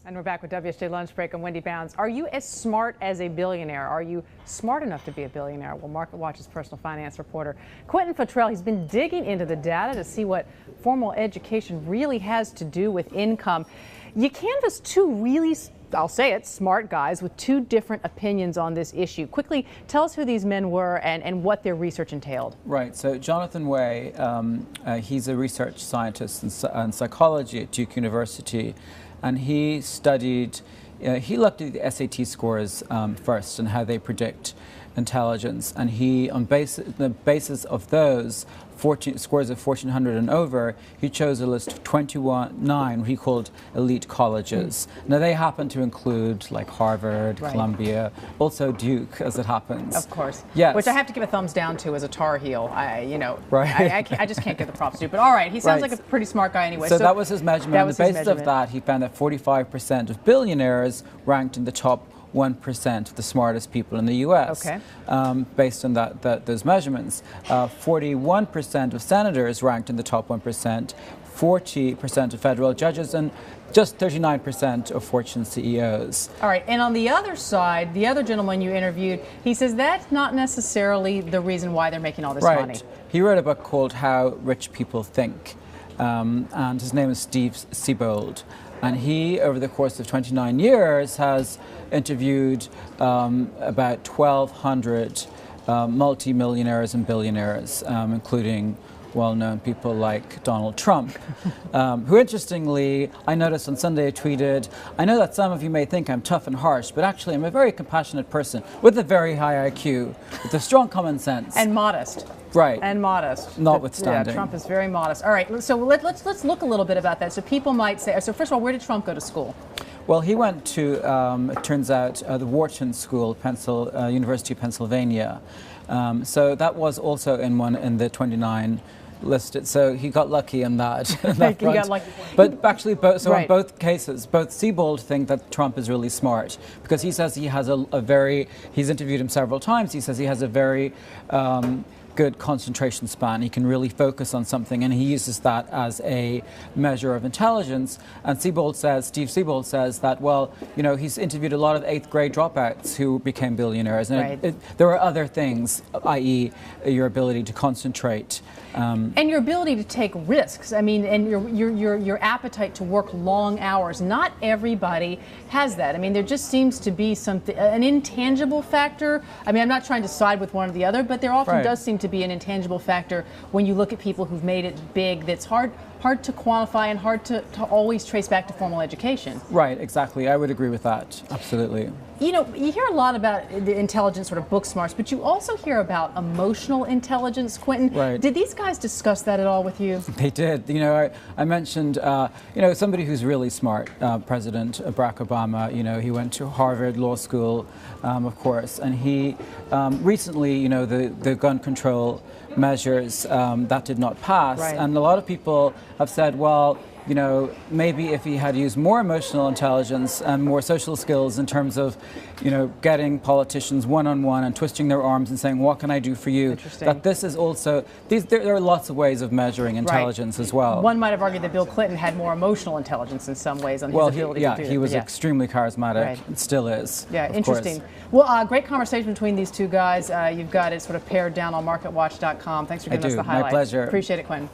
And we're back with WSJ Lunch Break. I'm Wendy Bounds. Are you as smart as a billionaire? Are you smart enough to be a billionaire? Well, MarketWatch's personal finance reporter Quentin Futrell, he's been digging into the data to see what formal education really has to do with income. You canvassed two really, I'll say it, smart guys with two different opinions on this issue. Quickly, tell us who these men were and what their research entailed. Right. So Jonathan Way, he's a research scientist in psychology at Duke University. And he studied, he looked at the SAT scores first and how they predict intelligence. And he, on the basis of those scores of 1400 and over, he chose a list of 29 he called elite colleges. Now they happen to include like Harvard, Columbia, also Duke, as it happens. Of course. Yes. Which I have to give a thumbs down to as a Tar Heel. Right. I just can't get the props to. But all right, he sounds like a pretty smart guy anyway. So that was his measurement. On the basis of that, he found that 45% of billionaires ranked in the top 1% of the smartest people in the U.S. Okay. Based on those measurements. 41% of senators ranked in the top 1%, 40% of federal judges, and just 39% of Fortune CEOs. All right, and on the other side, the other gentleman you interviewed, he says that's not necessarily the reason why they're making all this money. He wrote a book called How Rich People Think, and his name is Steve Siebold. And he, over the course of 29 years, has interviewed about 1,200 multimillionaires and billionaires, including well-known people like Donald Trump, who interestingly, I noticed on Sunday tweeted, "I know that some of you may think I'm tough and harsh, but actually I'm a very compassionate person with a very high IQ, with a strong common sense." And modest. Right. And modest. Notwithstanding. Yeah, Trump is very modest. All right, so let's look a little bit about that. So people might say, so first of all, where did Trump go to school? Well, he went to, it turns out, the Wharton School, University of Pennsylvania. So that was also in the 29 listed, so he got lucky in that. He got lucky. But actually, in both cases, both Siebold think that Trump is really smart because he says he has he's interviewed him several times, he says he has a very good concentration span. He can really focus on something, and he uses that as a measure of intelligence. And Steve Siebold says that, well, you know, he's interviewed a lot of 8th grade dropouts who became billionaires, and there are other things, i.e. your ability to concentrate. And your ability to take risks. I mean, and your appetite to work long hours. Not everybody has that. I mean, there just seems to be an intangible factor. I mean, I'm not trying to side with one or the other, but there often does seem to be an intangible factor when you look at people who've made it big that's hard to quantify and hard to always trace back to formal education. Right, exactly. I would agree with that. Absolutely. You know, you hear a lot about the intelligence, sort of book smarts, but you also hear about emotional intelligence, Quentin. Right. Did these guys discuss that at all with you? They did. You know, I mentioned, you know, somebody who's really smart, President Barack Obama. You know, he went to Harvard Law School, of course, and he recently, you know, the gun control measures that did not pass, and a lot of people have said, well, you know, maybe if he had used more emotional intelligence and more social skills in terms of, you know, getting politicians one-on-one and twisting their arms and saying, what can I do for you? That this is also, there are lots of ways of measuring intelligence as well. One might have argued that Bill Clinton had more emotional intelligence in some ways on his ability to do he was extremely charismatic and still is. Yeah, interesting. Well, great conversation between these two guys. You've got it sort of pared down on marketwatch.com. Thanks for giving us the highlights. My pleasure. Appreciate it, Quentin.